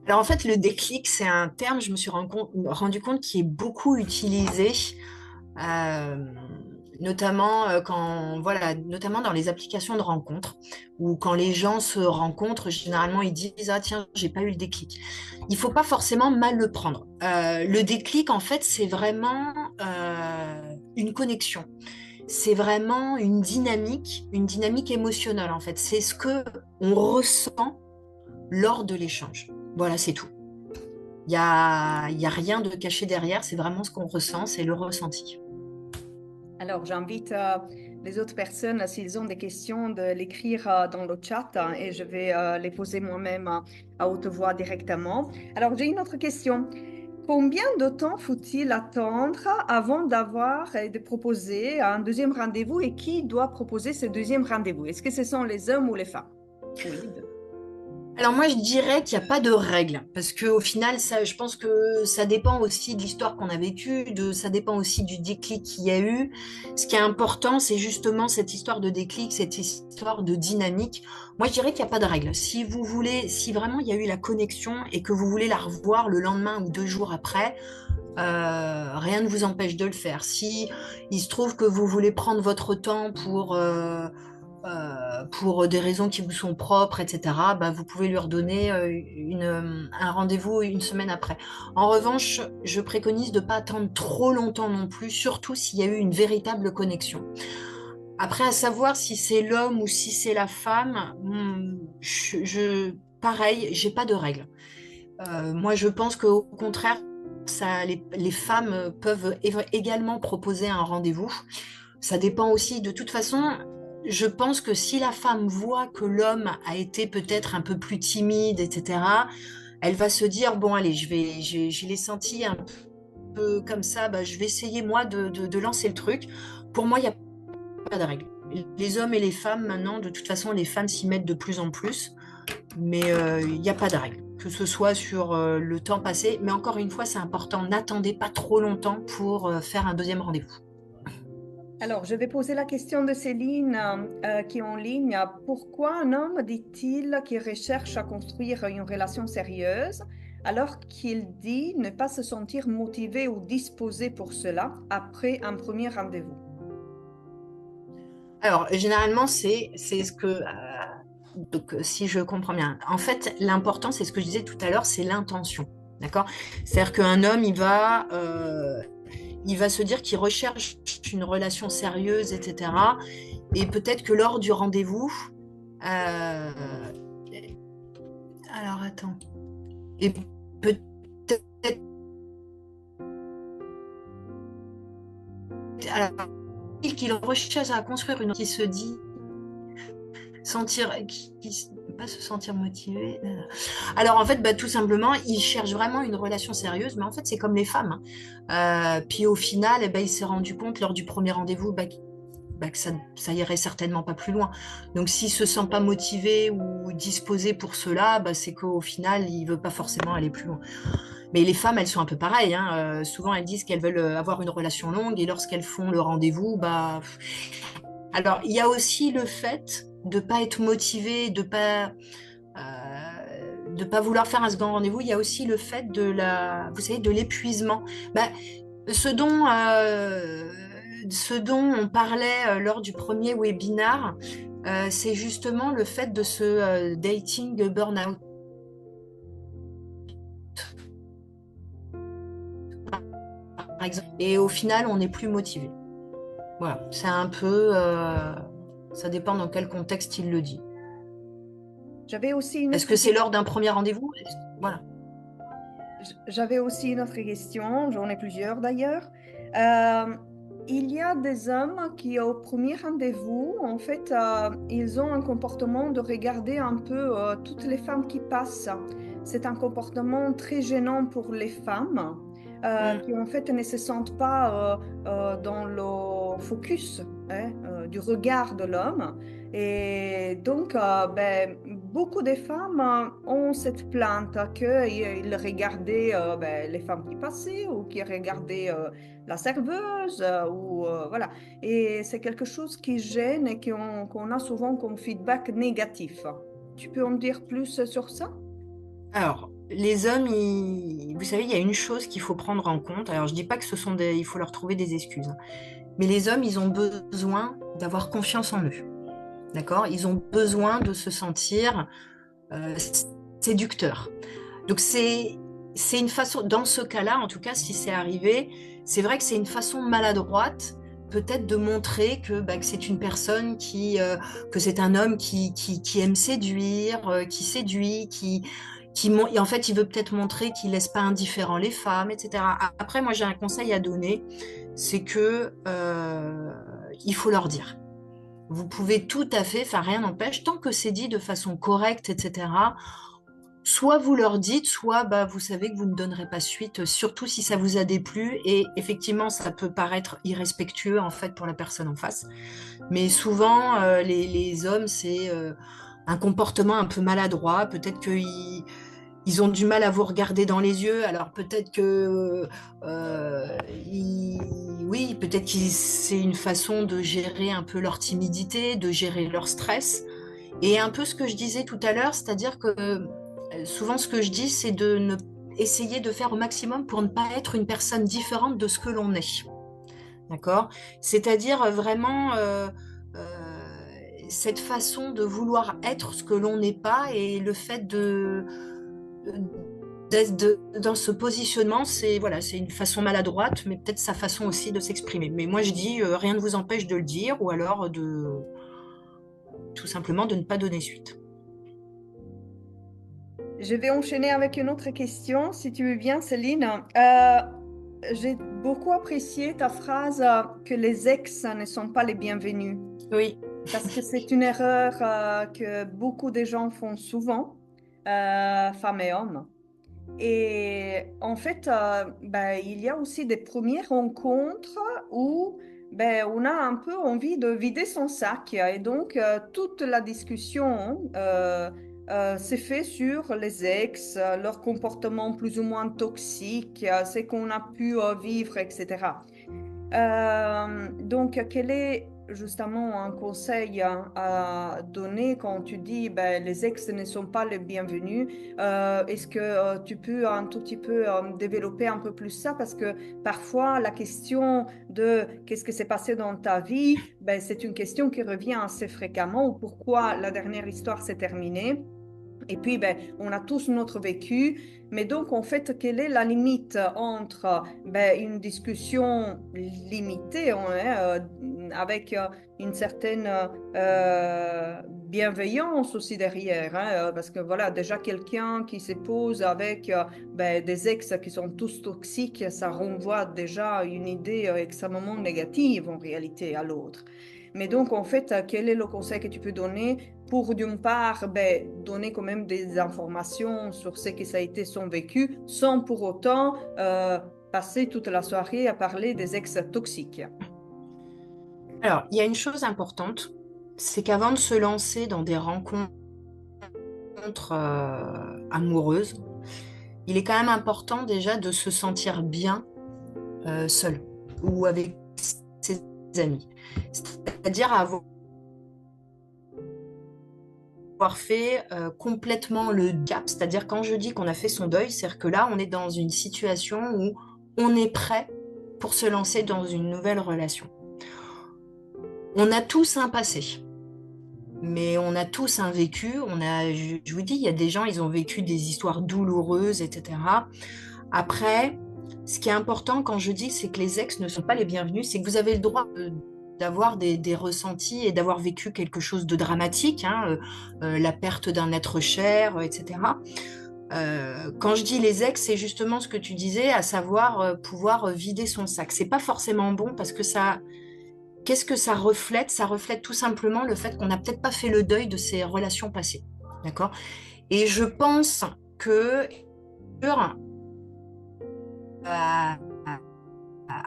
Alors en fait, le déclic, c'est un terme, je me suis rendu compte, qui est beaucoup utilisé, euh, notamment notamment dans les applications de rencontres, ou quand les gens se rencontrent, généralement ils disent ah tiens, j'ai pas eu le déclic. Il faut pas forcément mal le prendre. Le déclic, en fait, c'est vraiment une connexion. C'est vraiment une dynamique émotionnelle, en fait. C'est ce que on ressent lors de l'échange. Voilà, c'est tout. Il y a rien de caché derrière, c'est vraiment ce qu'on ressent, c'est le ressenti. Alors, j'invite les autres personnes, s'ils ont des questions, de l'écrire dans le chat et je vais les poser moi-même à haute voix directement. Alors, j'ai une autre question. Combien de temps faut-il attendre avant d'avoir et de proposer un deuxième rendez-vous et qui doit proposer ce deuxième rendez-vous? Est-ce que ce sont les hommes ou les femmes? Ou les deux. Alors moi, je dirais qu'il n'y a pas de règle, parce qu'au final, ça, je pense que ça dépend aussi de l'histoire qu'on a vécue, ça dépend aussi du déclic qu'il y a eu. Ce qui est important, c'est justement cette histoire de déclic, cette histoire de dynamique. Moi, je dirais qu'il n'y a pas de règle. Si vous voulez, si vraiment il y a eu la connexion et que vous voulez la revoir le lendemain ou 2 jours après, rien ne vous empêche de le faire. Si il se trouve que vous voulez prendre votre temps pour des raisons qui vous sont propres, etc., bah, vous pouvez lui redonner un rendez-vous 1 semaine après. En revanche, je préconise de ne pas attendre trop longtemps non plus, surtout s'il y a eu une véritable connexion. Après, à savoir si c'est l'homme ou si c'est la femme, pareil, j'ai pas de règle. Moi, je pense qu'au contraire, les femmes peuvent également proposer un rendez-vous. Ça dépend aussi, de toute façon, je pense que si la femme voit que l'homme a été peut-être un peu plus timide, etc., elle va se dire, bon, allez, je l'ai senti un peu comme ça, bah, je vais essayer, moi, de lancer le truc. Pour moi, il n'y a pas de règle. Les hommes et les femmes, maintenant, de toute façon, les femmes s'y mettent de plus en plus, mais il n'y a pas de règle. Que ce soit sur le temps passé, mais encore une fois, c'est important, n'attendez pas trop longtemps pour faire un deuxième rendez-vous. Alors, je vais poser la question de Céline qui est en ligne. Pourquoi un homme dit-il qu'il recherche à construire une relation sérieuse alors qu'il dit ne pas se sentir motivé ou disposé pour cela après un premier rendez-vous? Alors, généralement, c'est ce que donc, si je comprends bien, en fait, l'important, c'est ce que je disais tout à l'heure, c'est l'intention. D'accord? C'est-à-dire qu'un homme, il va se dire qu'il recherche une relation sérieuse, etc. Et peut-être que lors du rendez-vous, euh, alors attends, et peut-être, alors, qu'il recherche à construire une qui se dit sentir, pas se sentir motivé. Alors en fait, bah, tout simplement, il cherche vraiment une relation sérieuse, mais en fait, c'est comme les femmes, hein. Puis au final, eh ben, il s'est rendu compte lors du premier rendez-vous bah, que ça irait certainement pas plus loin. Donc s'il se sent pas motivé ou disposé pour cela, bah, c'est qu'au final, il veut pas forcément aller plus loin. Mais les femmes, elles sont un peu pareilles, hein. Souvent, elles disent qu'elles veulent avoir une relation longue et lorsqu'elles font le rendez-vous, bah, alors, il y a aussi le fait de pas être motivé, de pas vouloir faire un second rendez-vous. Il y a aussi le fait vous savez, de l'épuisement. Bah, ce dont, euh, ce dont on parlait lors du premier webinar, c'est justement le fait de ce dating burn-out, par exemple. Et au final, on n'est plus motivé. Voilà, c'est un peu, ça dépend dans quel contexte il le dit. J'avais aussi une Est-ce autre que c'est question. lors d'un premier rendez-vous? Voilà. J'avais aussi une autre question, j'en ai plusieurs d'ailleurs. Euh, il y a des hommes qui, au premier rendez-vous, en fait, ils ont un comportement de regarder un peu toutes les femmes qui passent. C'est un comportement très gênant pour les femmes Mm. qui, en fait, ne se sentent pas dans le focus du regard de l'homme. Et donc, ben, beaucoup de femmes ont cette plainte qu'ils regardaient ben, les femmes qui passaient ou qui regardaient la serveuse ou voilà. Et c'est quelque chose qui gêne et qu'on a souvent comme feedback négatif. Tu peux en dire plus sur ça? Alors, les hommes, vous savez, il y a une chose qu'il faut prendre en compte. Alors, je dis pas que il faut leur trouver des excuses, hein. Mais les hommes, ils ont besoin d'avoir confiance en eux. D'accord? Ils ont besoin de se sentir euh, séducteurs. Donc c'est une façon, dans ce cas-là, en tout cas, si c'est arrivé, c'est vrai que c'est une façon maladroite, peut-être de montrer que c'est une personne que c'est un homme qui aime séduire, qui séduit, et en fait, il veut peut-être montrer qu'il laisse pas indifférent les femmes, etc. Après, moi, j'ai un conseil à donner, c'est que il faut leur dire. Vous pouvez tout à fait, enfin rien n'empêche, tant que c'est dit de façon correcte, etc. Soit vous leur dites, soit vous savez que vous ne donnerez pas suite, surtout si ça vous a déplu. Et effectivement, ça peut paraître irrespectueux en fait pour la personne en face. Mais souvent, les hommes, c'est un comportement un peu maladroit. Peut-être ils ont du mal à vous regarder dans les yeux. Alors peut-être que, oui, peut-être que c'est une façon de gérer un peu leur timidité, de gérer leur stress. Et un peu ce que je disais tout à l'heure, c'est-à-dire que souvent ce que je dis, c'est de ne essayer de faire au maximum pour ne pas être une personne différente de ce que l'on est. D'accord? C'est-à-dire vraiment cette façon de vouloir être ce que l'on n'est pas et le fait dans ce positionnement, c'est voilà, c'est une façon maladroite, mais peut-être sa façon aussi de s'exprimer. Mais moi, je dis, rien ne vous empêche de le dire ou alors de tout simplement de ne pas donner suite. Je vais enchaîner avec une autre question, si tu veux bien, Céline. J'ai beaucoup apprécié ta phrase que les ex ne sont pas les bienvenus, Oui. parce que c'est une erreur que beaucoup de gens font souvent, femmes et hommes. Et en fait, il y a aussi des premières rencontres où on a un peu envie de vider son sac. Et donc, toute la discussion s'est faite sur les ex, leur comportement plus ou moins toxique, ce qu'on a pu vivre, etc. Donc, quel est justement un conseil à donner quand tu dis les ex ne sont pas les bienvenus? Est-ce que tu peux un tout petit peu développer un peu plus ça? Parce que parfois, la question de qu'est-ce que s'est passé dans ta vie, c'est une question qui revient assez fréquemment ou pourquoi la dernière histoire s'est terminée. Et puis, on a tous notre vécu, mais donc, en fait, quelle est la limite entre une discussion limitée avec une certaine bienveillance aussi derrière, parce que voilà, déjà quelqu'un qui se pose avec des ex qui sont tous toxiques, ça renvoie déjà une idée extrêmement négative en réalité à l'autre. Mais donc, en fait, quel est le conseil que tu peux donner pour, d'une part, donner quand même des informations sur ce que ça a été son vécu, sans pour autant passer toute la soirée à parler des ex toxiques. Alors, il y a une chose importante, c'est qu'avant de se lancer dans des rencontres amoureuses, il est quand même important déjà de se sentir bien seul ou avec ses amis. C'est-à-dire avoir fait complètement le gap. C'est-à-dire quand je dis qu'on a fait son deuil, c'est-à-dire que là, on est dans une situation où on est prêt pour se lancer dans une nouvelle relation. On a tous un passé. Mais on a tous un vécu, je vous dis, il y a des gens, ils ont vécu des histoires douloureuses, etc. Après, ce qui est important quand je dis c'est que les ex ne sont pas les bienvenus, c'est que vous avez le droit d'avoir des ressentis et d'avoir vécu quelque chose de dramatique, hein, la perte d'un être cher, etc. Quand je dis les ex, c'est justement ce que tu disais, à savoir pouvoir vider son sac. C'est pas forcément bon parce que ça, qu'est-ce que ça reflète? Ça reflète tout simplement le fait qu'on n'a peut-être pas fait le deuil de ses relations passées. D'accord? Et je pense que,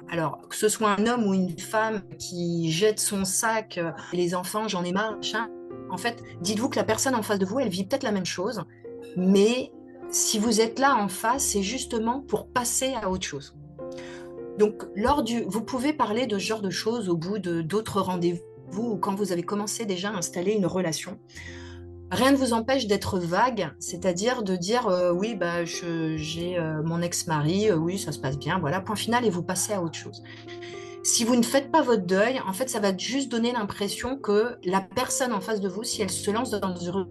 alors, que ce soit un homme ou une femme qui jette son sac, les enfants, j'en ai marre, machin, en fait, dites-vous que la personne en face de vous, elle vit peut-être la même chose, mais si vous êtes là en face, c'est justement pour passer à autre chose. Donc, vous pouvez parler de ce genre de choses au bout de d'autres rendez-vous ou quand vous avez commencé déjà à installer une relation. Rien ne vous empêche d'être vague, c'est-à-dire de dire oui, j'ai mon ex-mari, oui, ça se passe bien, voilà, point final, et vous passez à autre chose. Si vous ne faites pas votre deuil, en fait, ça va juste donner l'impression que la personne en face de vous, si elle se lance dans une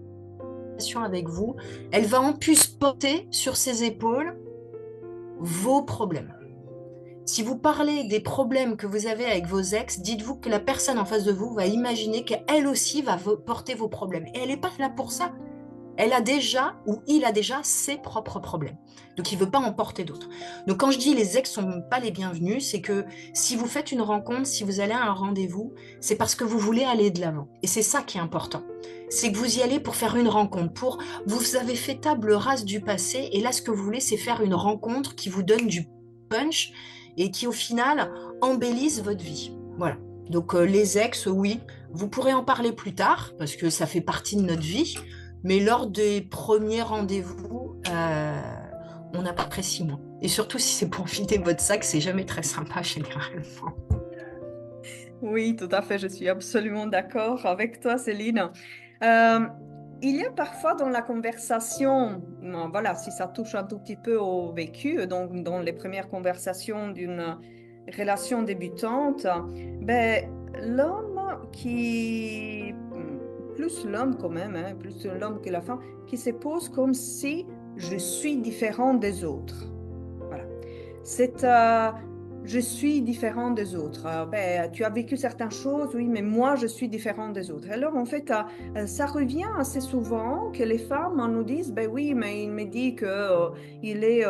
relation avec vous, elle va en plus porter sur ses épaules vos problèmes. Si vous parlez des problèmes que vous avez avec vos ex, dites-vous que la personne en face de vous va imaginer qu'elle aussi va porter vos problèmes. Et elle n'est pas là pour ça. Elle a déjà, ou il a déjà, ses propres problèmes. Donc, il ne veut pas en porter d'autres. Donc, quand je dis les ex ne sont pas les bienvenus, c'est que si vous faites une rencontre, si vous allez à un rendez-vous, c'est parce que vous voulez aller de l'avant. Et c'est ça qui est important. C'est que vous y allez pour faire une rencontre, vous avez fait table rase du passé, et là, ce que vous voulez, c'est faire une rencontre qui vous donne du punch et qui, au final, embellisse votre vie. Voilà. Donc, les ex, oui, vous pourrez en parler plus tard, parce que ça fait partie de notre vie. Mais lors des premiers rendez-vous, on apprécie moins. Et surtout, si c'est pour vider votre sac, c'est jamais très sympa généralement. Oui, tout à fait, je suis absolument d'accord avec toi, Céline. Euh, il y a parfois dans la conversation, voilà, si ça touche un tout petit peu au vécu, donc dans les premières conversations d'une relation débutante, ben, l'homme qui, plus l'homme quand même, hein, plus l'homme que la femme, qui se pose comme si je suis différent des autres. Voilà. C'est je suis différent des autres. Ben, tu as vécu certaines choses, oui, mais moi, je suis différent des autres. Alors, en fait, ça revient assez souvent que les femmes nous disent, ben oui, mais il me dit que il est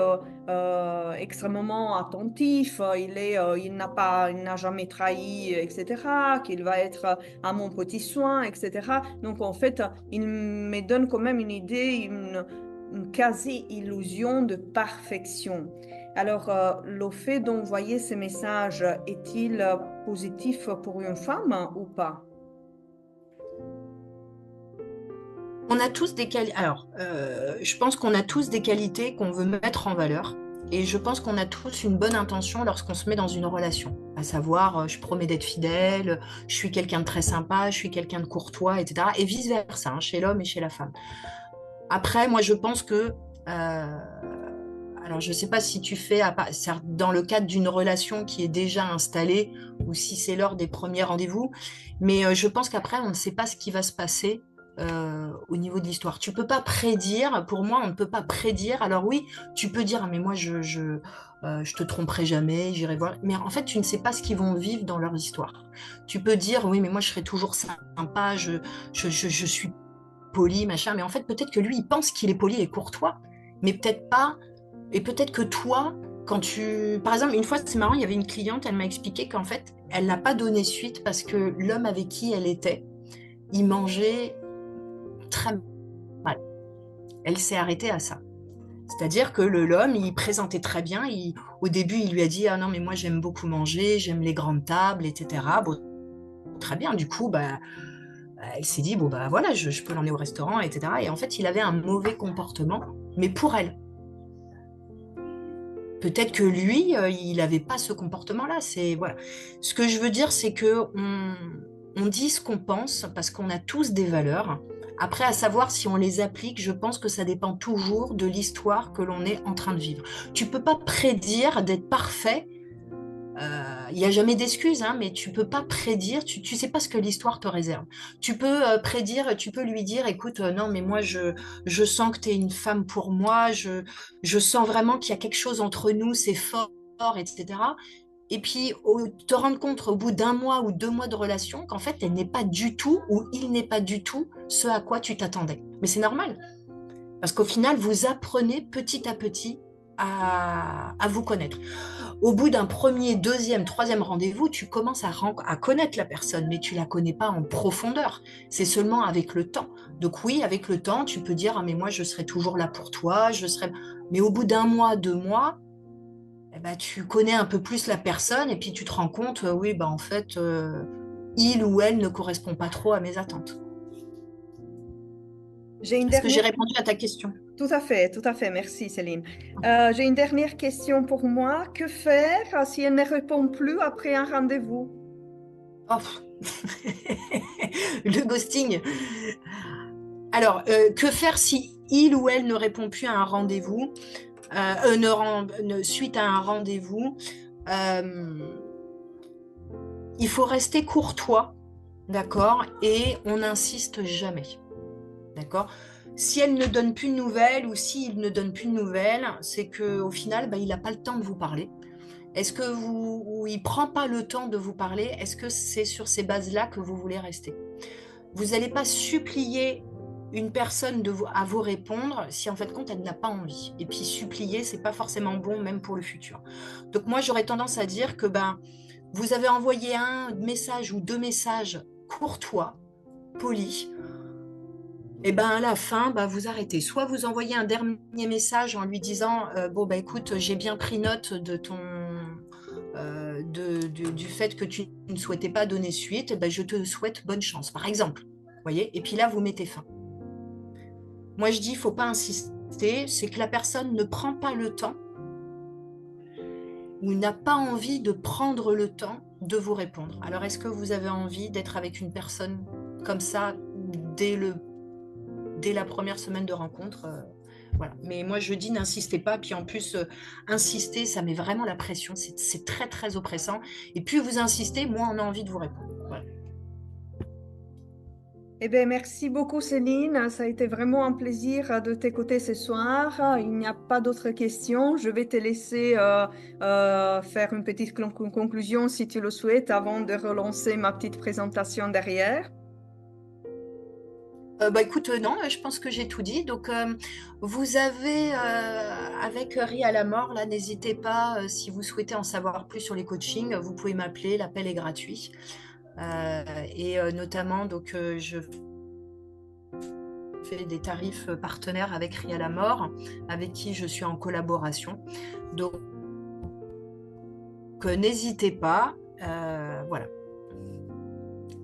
extrêmement attentif, il n'a jamais trahi, etc., qu'il va être à mon petit soin, etc. Donc, en fait, il me donne quand même une idée, une quasi-illusion de perfection. Alors, le fait d'envoyer ces messages est-il positif pour une femme ou pas? On a tous des qualités. Alors, je pense qu'on a tous des qualités qu'on veut mettre en valeur. Et je pense qu'on a tous une bonne intention lorsqu'on se met dans une relation. À savoir, je promets d'être fidèle, je suis quelqu'un de très sympa, je suis quelqu'un de courtois, etc. Et vice-versa, hein, chez l'homme et chez la femme. Après, moi, je pense que alors, je ne sais pas si tu fais dans le cadre d'une relation qui est déjà installée ou si c'est lors des premiers rendez-vous, mais je pense qu'après, on ne sait pas ce qui va se passer au niveau de l'histoire. Tu peux pas prédire, pour moi, on ne peut pas prédire. Alors oui, tu peux dire, ah, mais moi, je te tromperai jamais, j'irai voir. Mais en fait, tu ne sais pas ce qu'ils vont vivre dans leur histoire. Tu peux dire, oui, mais moi, je serai toujours sympa, je suis poli, machin. Mais en fait, peut-être que lui, il pense qu'il est poli et courtois, mais peut-être pas. Et peut-être que toi, quand tu... Par exemple, une fois, c'est marrant, il y avait une cliente, elle m'a expliqué qu'en fait, elle n'a pas donné suite parce que l'homme avec qui elle était, il mangeait très mal. Elle s'est arrêtée à ça. C'est-à-dire que l'homme, il présentait très bien. Au début, il lui a dit, ah non, mais moi, j'aime beaucoup manger, j'aime les grandes tables, etc. Bon, très bien. Du coup, bah, elle s'est dit, bon, bah voilà, je peux l'emmener au restaurant, etc. Et en fait, il avait un mauvais comportement, mais pour elle. Peut-être que lui, il n'avait pas ce comportement-là. C'est voilà. Ce que je veux dire, c'est que on dit ce qu'on pense parce qu'on a tous des valeurs. Après, à savoir si on les applique, je pense que ça dépend toujours de l'histoire que l'on est en train de vivre. Tu peux pas prédire d'être parfait. Il n'y a jamais d'excuse, hein, mais tu peux pas prédire, tu sais pas ce que l'histoire te réserve. Tu peux prédire, tu peux lui dire, écoute, non, mais moi, je sens que tu es une femme pour moi, je sens vraiment qu'il y a quelque chose entre nous, c'est fort, etc. Et puis, te rendre compte au bout d'un mois ou 2 mois de relation qu'en fait, elle n'est pas du tout ou il n'est pas du tout ce à quoi tu t'attendais. Mais c'est normal, parce qu'au final, vous apprenez petit à petit à vous connaître. Au bout d'un premier, deuxième, troisième rendez-vous, tu commences à connaître la personne, mais tu la connais pas en profondeur. C'est seulement avec le temps. Donc oui, avec le temps, tu peux dire, ah, mais moi, je serai toujours là pour toi, je serai... Mais au bout d'un mois, 2 mois, eh ben, tu connais un peu plus la personne et puis tu te rends compte, oui, bah, en fait, il ou elle ne correspond pas trop à mes attentes. J'ai une Est-ce que j'ai dernière... répondu à ta question? Tout à fait, merci Céline. J'ai une dernière question pour moi. Que faire si elle ne répond plus après un rendez-vous? Oh, le ghosting. Alors, que faire si il ou elle ne répond plus à un rendez-vous, suite à un rendez-vous? il faut rester courtois, d'accord? Et on n'insiste jamais, d'accord? Si elle ne donne plus de nouvelles ou s'il ne donne plus de nouvelles, c'est qu'au final, bah, il n'a pas le temps de vous parler. Est-ce que vous, ou il prend pas le temps de vous parler? Est-ce que c'est sur ces bases-là que vous voulez rester? Vous n'allez pas supplier une personne à vous répondre si en fait compte elle n'a pas envie. Et puis supplier, c'est pas forcément bon même pour le futur. Donc moi j'aurais tendance à dire que ben vous avez envoyé un message ou deux messages courtois, polis, et ben à la fin, bah, vous arrêtez. Soit vous envoyez un dernier message en lui disant bon bah écoute, j'ai bien pris note de ton du fait que tu ne souhaitais pas donner suite, ben, je te souhaite bonne chance, par exemple. Vous voyez? Et puis là, vous mettez fin. Moi, je dis, il ne faut pas insister, c'est que la personne ne prend pas le temps ou n'a pas envie de prendre le temps de vous répondre. Alors, est-ce que vous avez envie d'être avec une personne comme ça dès la première semaine de rencontre? Voilà. Mais moi, je dis n'insistez pas. Puis en plus, insister, ça met vraiment la pression. C'est très, très oppressant. Et plus vous insistez, moins on a envie de vous répondre. Voilà. Eh bien, merci beaucoup Céline. Ça a été vraiment un plaisir de t'écouter ce soir. Il n'y a pas d'autres questions. Je vais te laisser faire une petite conclusion si tu le souhaites avant de relancer ma petite présentation derrière. Bah écoute, non, je pense que j'ai tout dit. Donc, vous avez, avec Ria à la mort, là, n'hésitez pas, si vous souhaitez en savoir plus sur les coachings, vous pouvez m'appeler, l'appel est gratuit. Et notamment, donc, je fais des tarifs partenaires avec Ria à la mort, avec qui je suis en collaboration. Donc, n'hésitez pas. Voilà.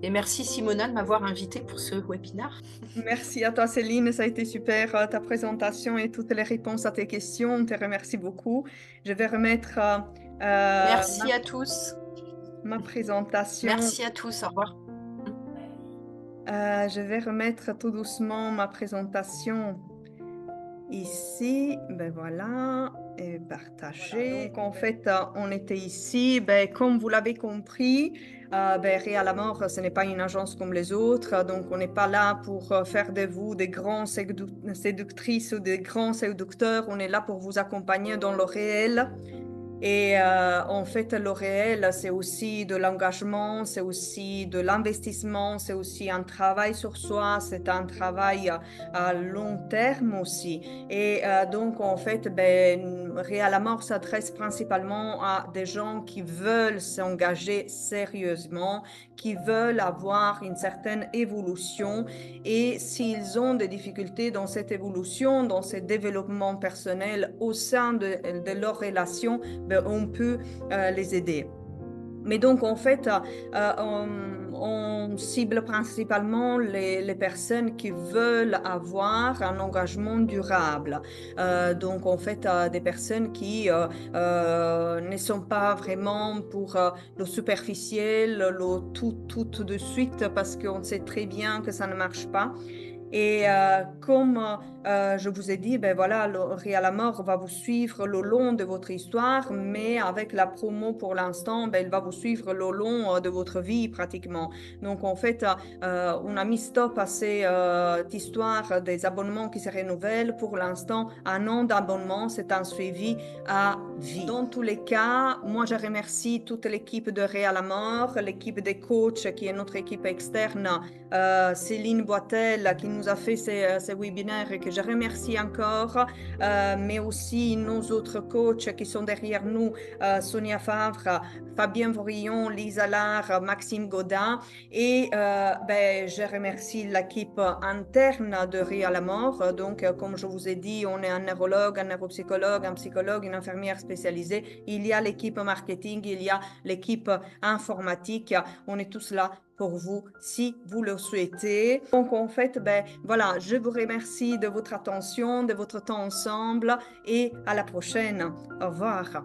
Et merci Simona de m'avoir invitée pour ce webinaire. Merci à toi Céline, ça a été super ta présentation et toutes les réponses à tes questions. On te remercie beaucoup. Je vais remettre Merci à tous. ma présentation. Merci à tous. Au revoir. Je vais remettre tout doucement ma présentation ici. Ben voilà, et partager. Voilà, donc en fait, on était ici. Ben, comme vous l'avez compris, ben, Réa la mort, ce n'est pas une agence comme les autres. Donc on n'est pas là pour faire de vous des grands séductrices ou des grands séducteurs. On est là pour vous accompagner dans le réel. Et en fait, le réel, c'est aussi de l'engagement, c'est aussi de l'investissement, c'est aussi un travail sur soi, c'est un travail à long terme aussi. Et donc, en fait, ben, Réa la mort s'adresse principalement à des gens qui veulent s'engager sérieusement, qui veulent avoir une certaine évolution. Et s'ils ont des difficultés dans cette évolution, dans ce développement personnel au sein de leur relation, ben, on peut les aider. Mais donc, en fait, on cible principalement les personnes qui veulent avoir un engagement durable. Donc, en fait, des personnes qui ne sont pas vraiment pour le superficiel, le tout de suite, parce qu'on sait très bien que ça ne marche pas. Et comme je vous ai dit, ben voilà, le Real Mort va vous suivre le long de votre histoire, mais avec la promo pour l'instant, ben, elle va vous suivre le long de votre vie pratiquement. Donc en fait, on a mis stop à cette histoire des abonnements qui se renouvellent. Pour l'instant, un an d'abonnement, c'est un suivi à vie. Dans tous les cas, moi je remercie toute l'équipe de Real Mort, l'équipe des coachs qui est notre équipe externe, Céline Boitel qui nous a fait ces webinaires et que je remercie encore, mais aussi nos autres coachs qui sont derrière nous, Sonia Favre, Fabien Vorillon, Lisa Lar, Maxime Godin, et ben, je remercie l'équipe interne de Ria la mort. Donc, comme je vous ai dit, on est un neurologue, un neuropsychologue, un psychologue, une infirmière spécialisée. Il y a l'équipe marketing, il y a l'équipe informatique. On est tous là pour vous si vous le souhaitez. Donc en fait, ben voilà, je vous remercie de votre attention, de votre temps ensemble et à la prochaine. Au revoir.